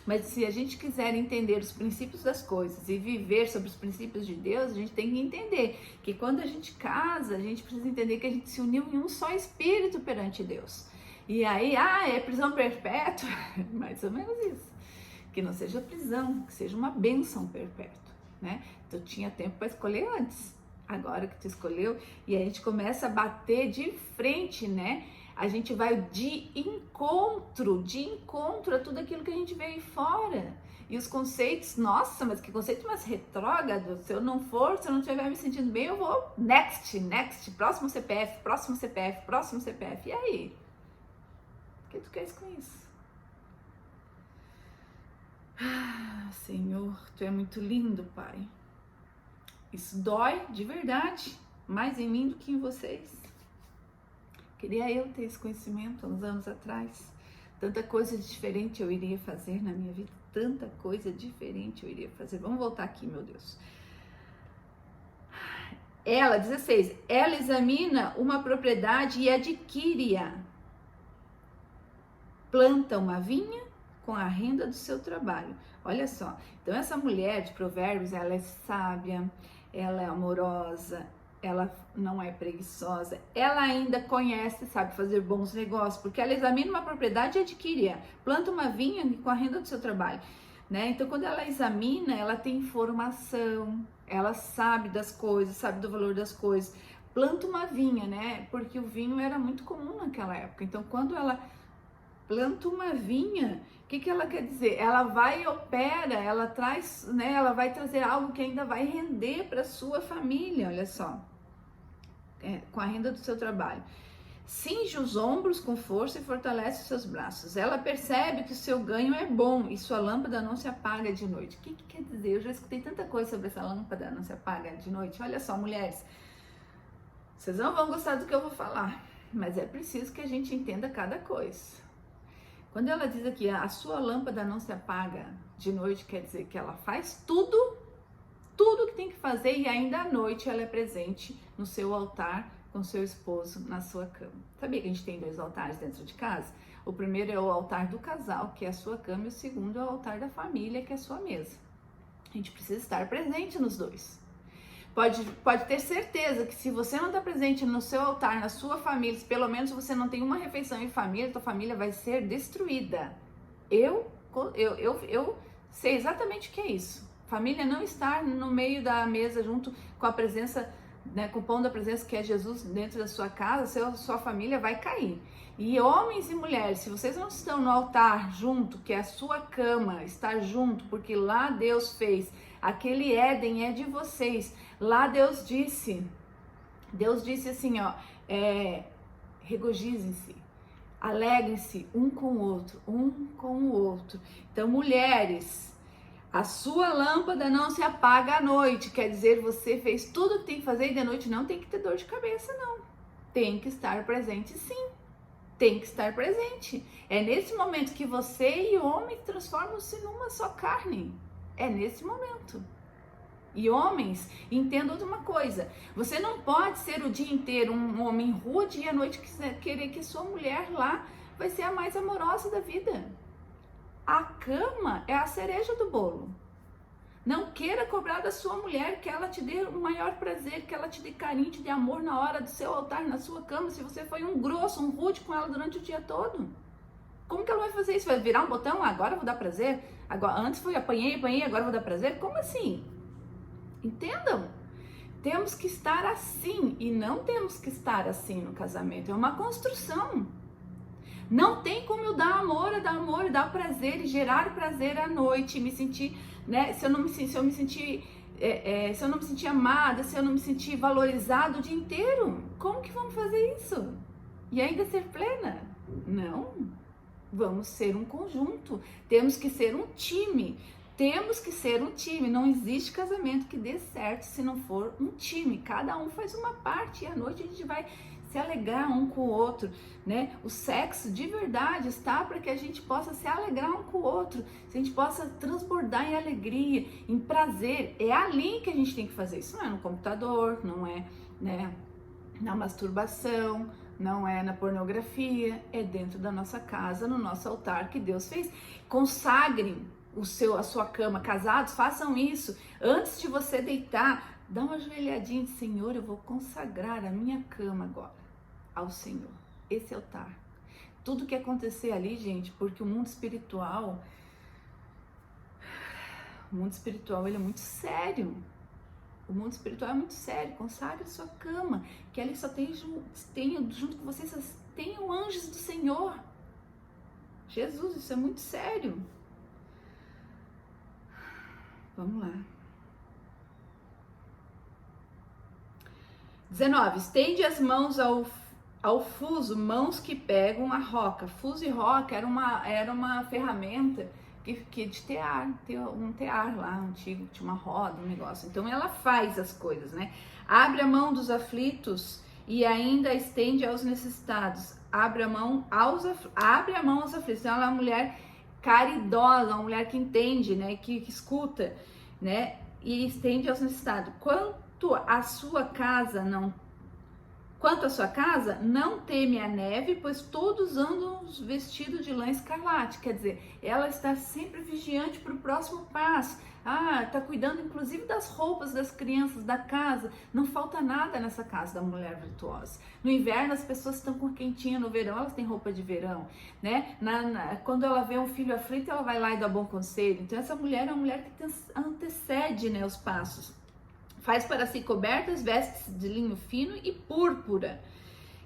Mas se a gente quiser entender os princípios das coisas e viver sobre os princípios de Deus, a gente tem que entender que quando a gente casa, a gente precisa entender que a gente se uniu em um só espírito perante Deus. E aí, é prisão perpétua, mais ou menos isso. Que não seja prisão, que seja uma bênção perpétua, né? Então tinha tempo para escolher antes, agora que tu escolheu, e a gente começa a bater de frente, né? A gente vai de encontro a tudo aquilo que a gente vê aí fora. E os conceitos, nossa, mas que conceito mais retrógrado, se eu não estiver me sentindo bem, eu vou next, próximo CPF, e aí? O que tu queres com isso? Senhor, tu é muito lindo, Pai. Isso dói de verdade, mais em mim do que em vocês. Queria eu ter esse conhecimento há uns anos atrás. Tanta coisa diferente eu iria fazer na minha vida. Vamos voltar aqui, meu Deus. Ela, 16, ela examina uma propriedade e adquire-a. Planta uma vinha com a renda do seu trabalho. Olha só, então essa mulher de Provérbios, ela é sábia, ela é amorosa, ela não é preguiçosa, ela ainda conhece, sabe fazer bons negócios, porque ela examina uma propriedade e adquire-a, planta uma vinha com a renda do seu trabalho, né? Então quando ela examina, ela tem informação, ela sabe das coisas, sabe do valor das coisas, planta uma vinha, né? Porque o vinho era muito comum naquela época, então quando ela planta uma vinha, o que ela quer dizer? Ela vai e opera, ela traz, né? Ela vai trazer algo que ainda vai render para sua família, olha só, com a renda do seu trabalho. Cinge os ombros com força e fortalece os seus braços. Ela percebe que o seu ganho é bom e sua lâmpada não se apaga de noite. O que quer dizer? Eu já escutei tanta coisa sobre essa lâmpada não se apaga de noite. Olha só, mulheres, vocês não vão gostar do que eu vou falar, mas é preciso que a gente entenda cada coisa. Quando ela diz aqui, a sua lâmpada não se apaga de noite, quer dizer que ela faz tudo que tem que fazer e ainda à noite ela é presente no seu altar com seu esposo na sua cama. Sabia que a gente tem 2 altares dentro de casa? O primeiro é o altar do casal, que é a sua cama, e o segundo é o altar da família, que é a sua mesa. A gente precisa estar presente nos dois. Pode ter certeza que se você não está presente no seu altar, na sua família, se pelo menos você não tem uma refeição em família, tua família vai ser destruída. Eu sei exatamente o que é isso. Família não estar no meio da mesa junto com a presença, né, com o pão da presença que é Jesus dentro da sua casa, sua família vai cair. E homens e mulheres, se vocês não estão no altar junto, que é a sua cama, estar junto, porque lá Deus fez, aquele Éden é de vocês. Lá Deus disse assim, ó, regozijem-se, alegrem-se um com o outro. Então, mulheres, a sua lâmpada não se apaga à noite, quer dizer, você fez tudo o que tem que fazer e de noite não tem que ter dor de cabeça, não. Tem que estar presente, sim. Tem que estar presente. É nesse momento que você e o homem transformam-se numa só carne. É nesse momento. E homens, entendam uma coisa, você não pode ser o dia inteiro um homem rude e à noite querer que sua mulher lá vai ser a mais amorosa da vida. A cama é a cereja do bolo. Não queira cobrar da sua mulher que ela te dê o maior prazer, que ela te dê carinho, te dê amor na hora do seu altar, na sua cama, se você foi um grosso, um rude com ela durante o dia todo. Como que ela vai fazer isso? Vai virar um botão? Agora eu vou dar prazer? Agora, antes foi apanhei, agora eu vou dar prazer? Como assim? Entendam? Temos que estar assim e não temos que estar assim no casamento. É uma construção. Não tem como eu dar amor, dar prazer e gerar prazer à noite, me sentir, né? Se eu não me sentir amada, se eu não me sentir valorizada o dia inteiro, como que vamos fazer isso? E ainda ser plena? Não. Vamos ser um conjunto. Temos que ser um time. Temos que ser um time. Não existe casamento que dê certo se não for um time. Cada um faz uma parte e à noite a gente vai se alegrar um com o outro, né? O sexo de verdade está para que a gente possa se alegrar um com o outro, se a gente possa transbordar em alegria, em prazer. É ali que a gente tem que fazer isso. Não é no computador, não é, né, na masturbação, não é na pornografia, é dentro da nossa casa, no nosso altar que Deus fez. Consagrem a sua cama, casados, façam isso. Antes de você deitar, dá uma ajoelhadinha de Senhor, eu vou consagrar a minha cama agora ao Senhor, esse altar. Tudo que acontecer ali, gente, porque o mundo espiritual ele é muito sério. O mundo espiritual é muito sério. Consagre a sua cama, que ali só tenha junto com você, só tenham anjos do Senhor. Jesus, isso é muito sério. Vamos lá. 19. Estende as mãos ao fuso, mãos que pegam a roca. Fuso e roca era uma ferramenta que de tear, um tear lá antigo, tinha uma roda, um negócio. Então ela faz as coisas, né? Abre a mão dos aflitos e ainda estende aos necessitados. Abre a mão aos aflitos. Então ela é uma mulher caridosa, uma mulher que entende, né? Que escuta, né? E estende aos necessitados. Quanto a sua casa, não teme a neve, pois todos andam vestidos de lã escarlate. Quer dizer, ela está sempre vigiante para o próximo passo. Está cuidando inclusive das roupas das crianças, da casa. Não falta nada nessa casa da mulher virtuosa. No inverno as pessoas estão com quentinha, no verão elas têm roupa de verão, né? Quando ela vê um filho aflito, ela vai lá e dá bom conselho. Então essa mulher é uma mulher que antecede, né, os passos. Faz para si cobertas, vestes de linho fino e púrpura.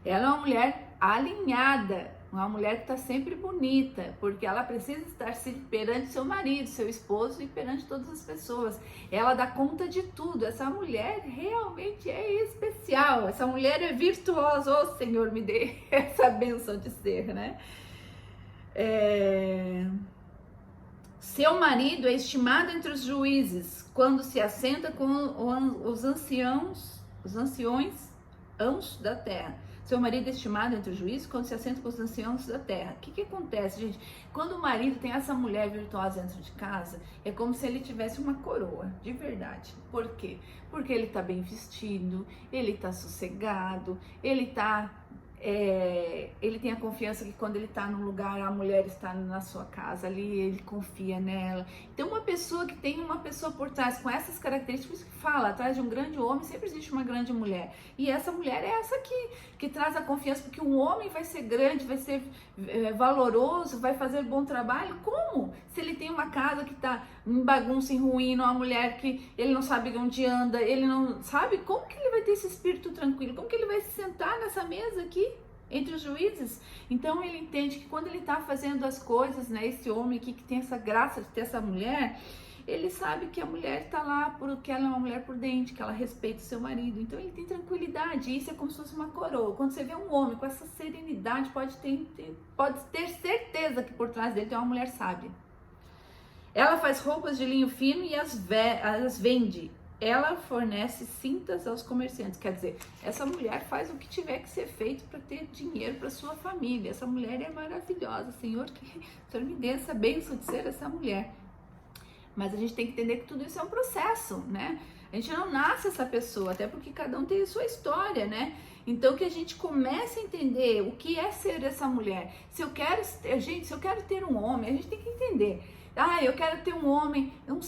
Ela é uma mulher alinhada, uma mulher que está sempre bonita, porque ela precisa estar perante seu marido, seu esposo e perante todas as pessoas. Ela dá conta de tudo. Essa mulher realmente é especial. Essa mulher é virtuosa. Oh, Senhor, me dê essa benção de ser, né? Seu marido é estimado entre os juízes quando se assenta com os anciões da terra. Seu marido é estimado entre os juízes quando se assenta com os anciões da terra. O que acontece, gente? Quando o marido tem essa mulher virtuosa dentro de casa, é como se ele tivesse uma coroa, de verdade. Por quê? Porque ele tá bem vestido, ele tá sossegado, ele tá ele tem a confiança que quando ele está num lugar, a mulher está na sua casa, ali ele confia nela. Então uma pessoa que tem uma pessoa por trás com essas características, que fala, atrás de um grande homem sempre existe uma grande mulher, e essa mulher é essa que traz a confiança, porque um homem vai ser grande, vai ser valoroso, vai fazer bom trabalho. Como? Se ele tem uma casa que está em bagunça, em ruína, uma mulher que ele não sabe onde anda, ele não sabe, como que ele vai ter esse espírito tranquilo? Como que ele vai se sentar nessa mesa aqui entre os juízes? Então ele entende que quando ele está fazendo as coisas, né, esse homem aqui que tem essa graça de ter essa mulher, ele sabe que a mulher está lá porque ela é uma mulher prudente, que ela respeita o seu marido. Então ele tem tranquilidade, isso é como se fosse uma coroa. Quando você vê um homem com essa serenidade, pode ter certeza que por trás dele tem uma mulher sábia. Ela faz roupas de linho fino e as vende. Ela fornece cintas aos comerciantes. Quer dizer, essa mulher faz o que tiver que ser feito para ter dinheiro para sua família. Essa mulher é maravilhosa. Senhor, que o Senhor me dê essa bênção de ser essa mulher. Mas a gente tem que entender que tudo isso é um processo, né? A gente não nasce essa pessoa, até porque cada um tem a sua história, né? Então que a gente comece a entender o que é ser essa mulher. Se eu quero ter um homem, a gente tem que entender. Eu quero ter um homem, o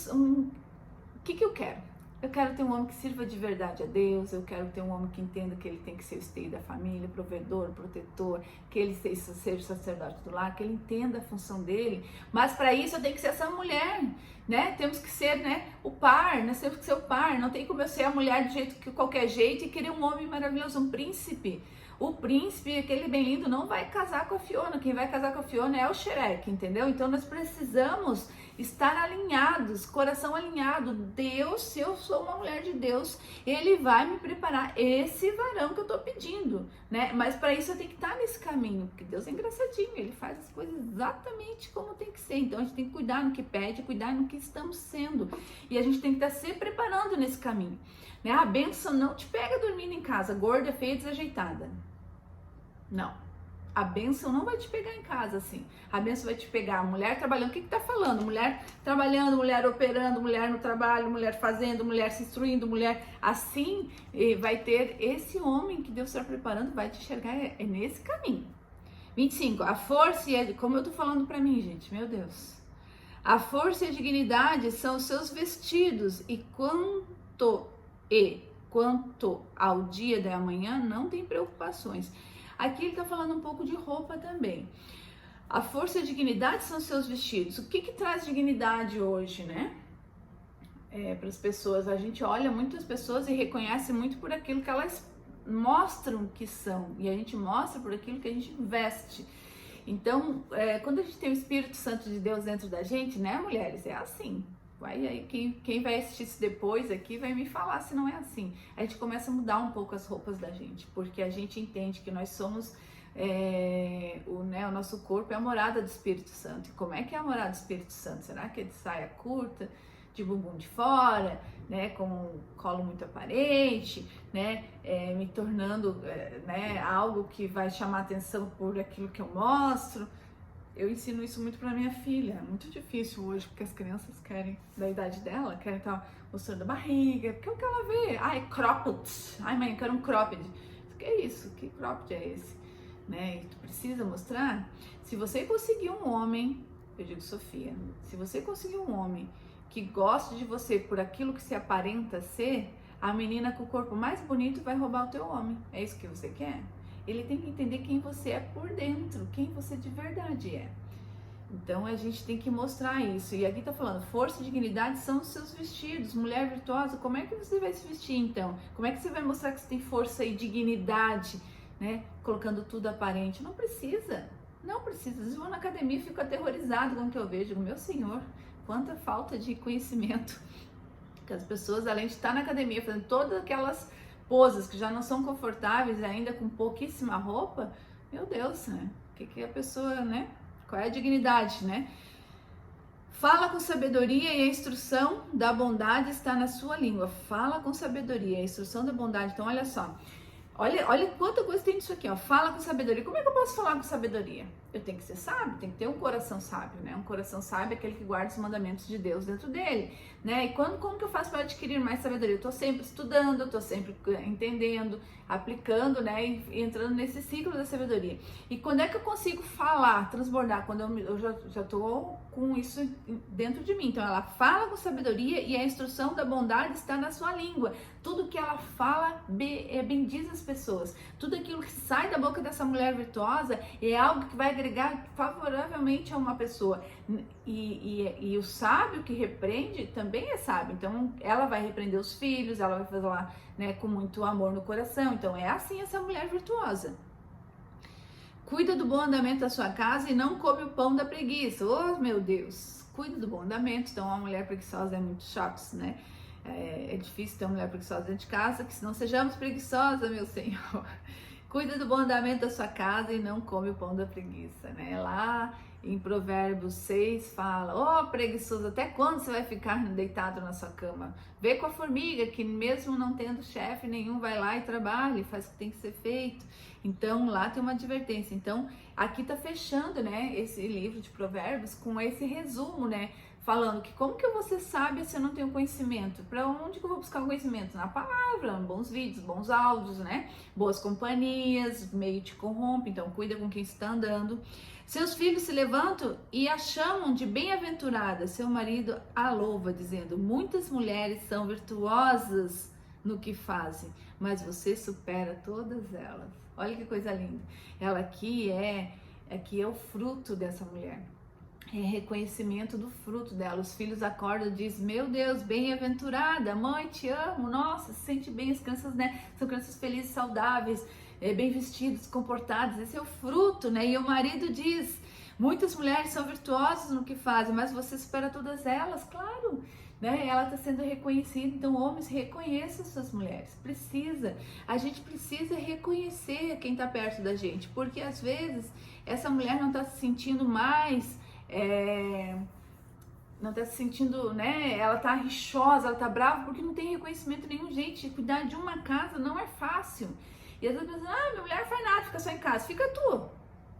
que eu quero? Eu quero ter um homem que sirva de verdade a Deus, eu quero ter um homem que entenda que ele tem que ser o esteio da família, provedor, protetor, que ele seja sacerdote do lar, que ele entenda a função dele. Mas para isso eu tenho que ser essa mulher, né? Temos que ser, né, o par, nós temos que ser o par, não tem como eu ser a mulher de qualquer jeito e querer um homem maravilhoso, um príncipe. O príncipe, aquele bem lindo, não vai casar com a Fiona. Quem vai casar com a Fiona é o Shrek, entendeu? Então nós precisamos estar alinhados, coração alinhado. Deus, se eu sou uma mulher de Deus, Ele vai me preparar esse varão que eu tô pedindo, né? Mas para isso eu tenho que estar nesse caminho, porque Deus é engraçadinho, Ele faz as coisas exatamente como tem que ser. Então a gente tem que cuidar no que pede, cuidar no que estamos sendo. E a gente tem que estar se preparando nesse caminho, né? A bênção não te pega dormindo em casa, gorda, feia, desajeitada. Não, a bênção não vai te pegar em casa assim. A bênção vai te pegar a mulher trabalhando. O que tá falando? Mulher trabalhando, mulher operando, mulher no trabalho, mulher fazendo, mulher se instruindo, mulher assim. Vai ter esse homem que Deus está preparando, vai te enxergar nesse caminho. 25, a força e como eu tô falando pra mim, gente, meu Deus. A força e a dignidade são os seus vestidos, e quanto ao dia da manhã não tem preocupações. Aqui ele está falando um pouco de roupa também. A força e a dignidade são seus vestidos. O que traz dignidade hoje, né? Para as pessoas, a gente olha muitas pessoas e reconhece muito por aquilo que elas mostram que são. E a gente mostra por aquilo que a gente veste. Então, quando a gente tem o Espírito Santo de Deus dentro da gente, né, mulheres? É assim. Quem vai assistir isso depois aqui vai me falar se não é assim. A gente começa a mudar um pouco as roupas da gente, porque a gente entende que nós somos, o nosso corpo é a morada do Espírito Santo. E como é que é a morada do Espírito Santo? Será que é de saia curta, de bumbum de fora, né, com um colo muito aparente, né, me tornando algo que vai chamar atenção por aquilo que eu mostro? Eu ensino isso muito pra minha filha. É muito difícil hoje, porque as crianças querem, da idade dela, querem estar mostrando a barriga, porque é o que ela vê. É cropped. Ai, mãe, eu quero um cropped. O que é isso? Que cropped é esse? Né? E tu precisa mostrar? Se você conseguir um homem, eu digo Sofia, se você conseguir um homem que goste de você por aquilo que se aparenta ser, a menina com o corpo mais bonito vai roubar o teu homem. É isso que você quer? Ele tem que entender quem você é por dentro, quem você de verdade é. Então a gente tem que mostrar isso. E aqui tá falando, força e dignidade são os seus vestidos. Mulher virtuosa, como é que você vai se vestir então? Como é que você vai mostrar que você tem força e dignidade, né? Colocando tudo aparente. Não precisa, não precisa. Às vezes eu vou na academia e fico aterrorizado com o que eu vejo. Meu Senhor, quanta falta de conhecimento. Que as pessoas, além de estar na academia fazendo todas aquelas poses que já não são confortáveis, ainda com pouquíssima roupa, meu Deus, né? O que a pessoa, né? Qual é a dignidade, né? Fala com sabedoria e a instrução da bondade está na sua língua. Fala com sabedoria, a instrução da bondade. Então, olha só. Olha quanta coisa tem nisso aqui, ó. Fala com sabedoria. Como é que eu posso falar com sabedoria? Eu tenho que ser sábio, tem que ter um coração sábio, né? Um coração sábio é aquele que guarda os mandamentos de Deus dentro dele, né? E como que eu faço para adquirir mais sabedoria? Eu tô sempre estudando, eu tô sempre entendendo, aplicando, né? E entrando nesse ciclo da sabedoria. E quando é que eu consigo falar, transbordar? Quando eu já tô com isso dentro de mim. Então ela fala com sabedoria e a instrução da bondade está na sua língua. Tudo que ela fala bendiz as pessoas. Tudo aquilo que sai da boca dessa mulher virtuosa é algo que vai agregar favoravelmente a uma pessoa. E o sábio que repreende também é sábio. Então ela vai repreender os filhos, ela vai falar, né, com muito amor no coração. Então é assim essa mulher virtuosa. Cuida do bom andamento da sua casa e não come o pão da preguiça. Oh, meu Deus! Cuida do bom andamento. Então, uma mulher preguiçosa é muito chato, né? É difícil ter uma mulher preguiçosa dentro de casa, que se não sejamos preguiçosas, meu Senhor. Cuida do bom andamento da sua casa e não come o pão da preguiça, né? Lá em Provérbios 6 fala: preguiçoso, até quando você vai ficar deitado na sua cama? Vê com a formiga, que mesmo não tendo chefe nenhum, vai lá e trabalha, faz o que tem que ser feito. Então, lá tem uma advertência. Então, aqui tá fechando, né, esse livro de Provérbios com esse resumo, né, falando que como que eu vou ser sábia se eu não tenho conhecimento? Para onde que eu vou buscar o conhecimento? Na palavra, bons vídeos, bons áudios, né, boas companhias, meio te corrompe, então cuida com quem está andando. Seus filhos se levantam e a chamam de bem-aventurada, seu marido a louva, dizendo: muitas mulheres são virtuosas no que fazem, mas você supera todas elas. Olha que coisa linda. Ela aqui é o fruto dessa mulher. É reconhecimento do fruto dela. Os filhos acordam e dizem: meu Deus, bem-aventurada, mãe, te amo, nossa, se sente bem, as crianças, né, são crianças felizes, saudáveis, bem vestidas, comportadas, esse é o fruto, né? E o marido diz: muitas mulheres são virtuosas no que fazem, mas você supera todas elas, claro, né? Ela está sendo reconhecida. Então, homens, reconheçam suas mulheres. A gente precisa reconhecer quem está perto da gente, porque às vezes essa mulher não está se sentindo mais, não está se sentindo, né? Ela está rixosa, ela está brava porque não tem reconhecimento nenhum. Gente, cuidar de uma casa não é fácil. E às vezes pensam: minha mulher faz nada, fica só em casa. Fica tu.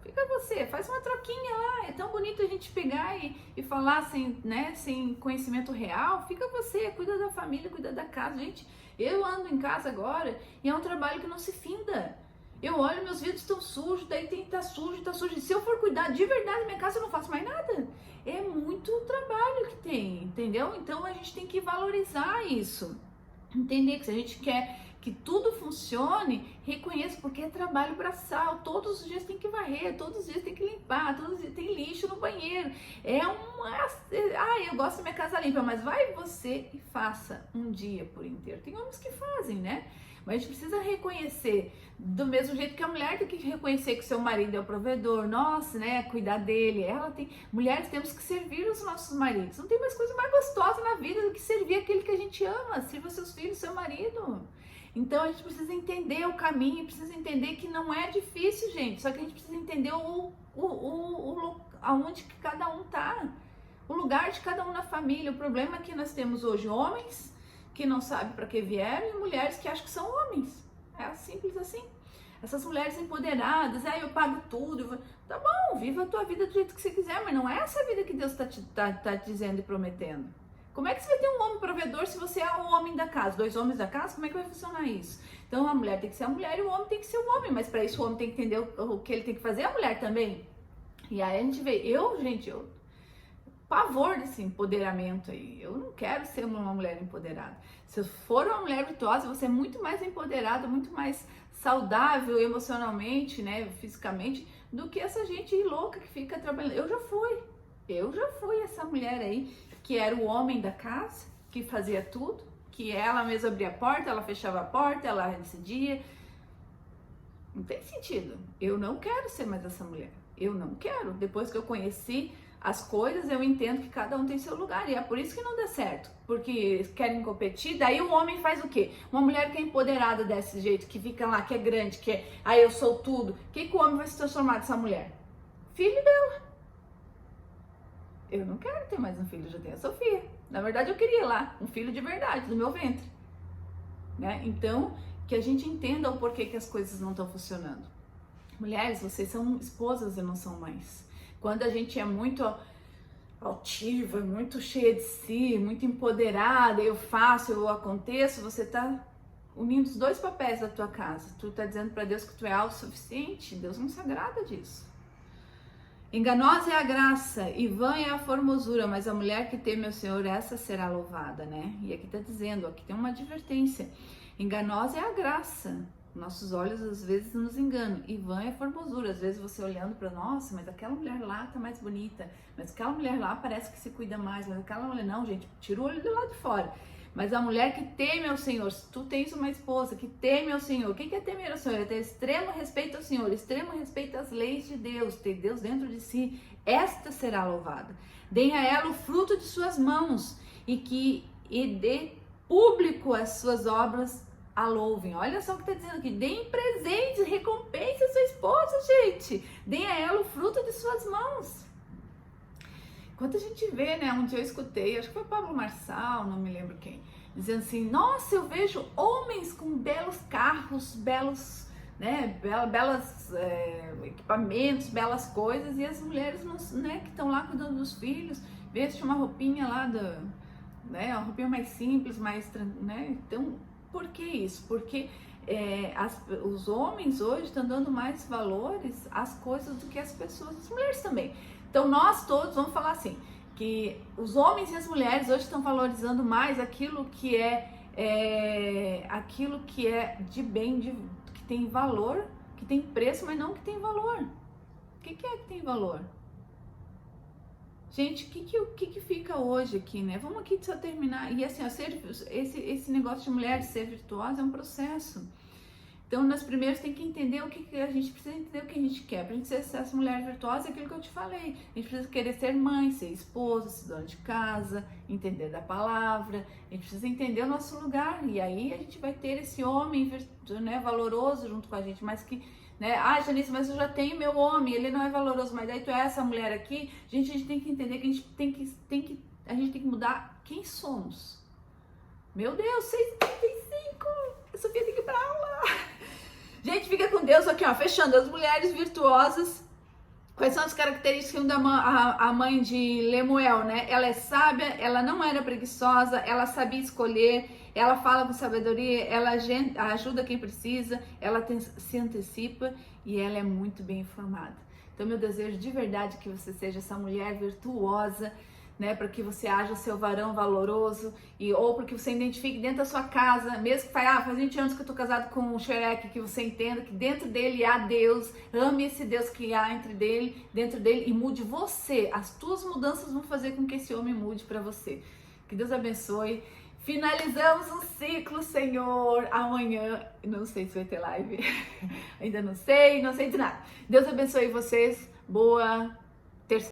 Fica você, faz uma troquinha lá. É tão bonito a gente pegar e falar sem conhecimento real. Fica você, cuida da família, cuida da casa. Gente, eu ando em casa agora e é um trabalho que não se finda. Eu olho, meus vidros estão sujos, daí tem que estar sujo, tá sujo. Se eu for cuidar de verdade da minha casa, eu não faço mais nada. É muito trabalho que tem, entendeu? Então a gente tem que valorizar isso. Entender que se a gente quer que tudo funcione, reconheça, porque é trabalho braçal. Todos os dias tem que varrer, todos os dias tem que limpar, todos os dias tem lixo no banheiro. Eu gosto da minha casa limpa, mas vai você e faça um dia por inteiro. Tem homens que fazem, né? Mas a gente precisa reconhecer, do mesmo jeito que a mulher tem que reconhecer que seu marido é o provedor, nossa, né, cuidar dele. Mulheres temos que servir os nossos maridos. Não tem mais coisa mais gostosa na vida do que servir aquele que a gente ama. Sirva seus filhos, seu marido. Então a gente precisa entender o caminho, precisa entender que não é difícil, gente. Só que a gente precisa entender aonde que cada um tá, o lugar de cada um na família. O problema é que nós temos hoje homens que não sabem para que vieram e mulheres que acham que são homens. É simples assim. Essas mulheres empoderadas, eu pago tudo. Tá bom, viva a tua vida do jeito que você quiser, mas não é essa vida que Deus tá te dizendo e prometendo. Como é que você vai ter um homem provedor se você é o homem da casa? 2 homens da casa, como é que vai funcionar isso? Então a mulher tem que ser a mulher e o homem tem que ser o homem, mas para isso o homem tem que entender o que ele tem que fazer, a mulher também. E aí a gente vê, eu pavor desse empoderamento aí. Eu não quero ser uma mulher empoderada. Se eu for uma mulher virtuosa, você é muito mais empoderada, muito mais saudável emocionalmente, né, fisicamente, do que essa gente louca que fica trabalhando. Eu já fui essa mulher aí, que era o homem da casa, que fazia tudo, que ela mesma abria a porta, ela fechava a porta, ela decidia. Não tem sentido. Eu não quero ser mais essa mulher. Eu não quero. Depois que eu conheci as coisas, eu entendo que cada um tem seu lugar, e é por isso que não dá certo, porque querem competir. Daí o homem faz o quê? Uma mulher que é empoderada desse jeito, que fica lá, que é grande, que é, eu sou tudo, o que o homem vai se transformar dessa mulher? Filho dela. Eu não quero ter mais um filho, já tenho a Sofia. Na verdade eu queria lá, um filho de verdade, do meu ventre, né? Então, que a gente entenda o porquê que as coisas não estão funcionando. Mulheres, vocês são esposas e não são mães. Quando a gente é muito altiva, muito cheia de si, muito empoderada, eu faço, eu aconteço, você tá unindo os dois papéis da tua casa. Tu tá dizendo para Deus que tu é autossuficiente, Deus não se agrada disso. Enganosa é a graça e vã é a formosura, mas a mulher que teme ao Senhor, essa será louvada, né? E aqui tá dizendo, aqui tem uma advertência. Enganosa é a graça. Nossos olhos às vezes nos enganam. E vã é a formosura. Às vezes você olhando para, nossa, mas aquela mulher lá tá mais bonita. Mas aquela mulher lá parece que se cuida mais. Mas aquela mulher, não, gente, tira o olho do lado de fora. Mas a mulher que teme ao Senhor, se tu tens uma esposa que teme ao Senhor, o que é temer ao Senhor? É ter extremo respeito ao Senhor, extremo respeito às leis de Deus, ter Deus dentro de si, esta será louvada. Deem a ela o fruto de suas mãos e dê público as suas obras a louvem. Olha só o que está dizendo aqui, deem presentes, recompense a sua esposa, gente. Deem a ela o fruto de suas mãos. Quando a gente vê, né, um dia eu escutei, acho que foi Pablo Marçal, não me lembro quem, dizendo assim, nossa, eu vejo homens com belos carros, belos, né, belas equipamentos, belas coisas, e as mulheres, né, que estão lá cuidando dos filhos, vestem uma roupinha lá, né, uma roupinha mais simples, mais, né, então, por que isso? Porque os homens hoje estão dando mais valores às coisas do que as pessoas, as mulheres também. Então nós todos vamos falar assim, que os homens e as mulheres hoje estão valorizando mais aquilo que é de bem, que tem valor, que tem preço, mas não que tem valor. O que é que tem valor? Gente, o que fica hoje aqui, né? Vamos aqui só terminar. E assim, ó, esse negócio de mulher ser virtuosa é um processo. Então, nós primeiros tem que entender o que a gente precisa entender, o que a gente quer. Pra gente ser essa mulher virtuosa, é aquilo que eu te falei. A gente precisa querer ser mãe, ser esposa, ser dona de casa, entender da palavra. A gente precisa entender o nosso lugar. E aí a gente vai ter esse homem, né, valoroso junto com a gente, mas que, né? Ah, Janice, mas eu já tenho meu homem, ele não é valoroso, mas aí tu é essa mulher aqui. Gente, a gente tem que entender que a gente tem que mudar quem somos. Meu Deus, 6h35, a Sofia tem que ir pra aula. Gente, fica com Deus aqui, ó, fechando. As mulheres virtuosas, quais são as características a mãe de Lemuel, né? Ela é sábia, ela não era preguiçosa, ela sabia escolher, ela fala com sabedoria, ela ajuda quem precisa, ela se antecipa e ela é muito bem informada. Então, meu desejo de verdade é que você seja essa mulher virtuosa, né, para que você haja o seu varão valoroso, ou para que você identifique dentro da sua casa, mesmo que faz 20 anos que eu tô casado com o Xereque, que você entenda que dentro dele há Deus, ame esse Deus que há dentro dele e mude você. As tuas mudanças vão fazer com que esse homem mude para você. Que Deus abençoe. Finalizamos um ciclo, Senhor. Amanhã, não sei se vai ter live, ainda não sei de nada. Deus abençoe vocês. Boa terça.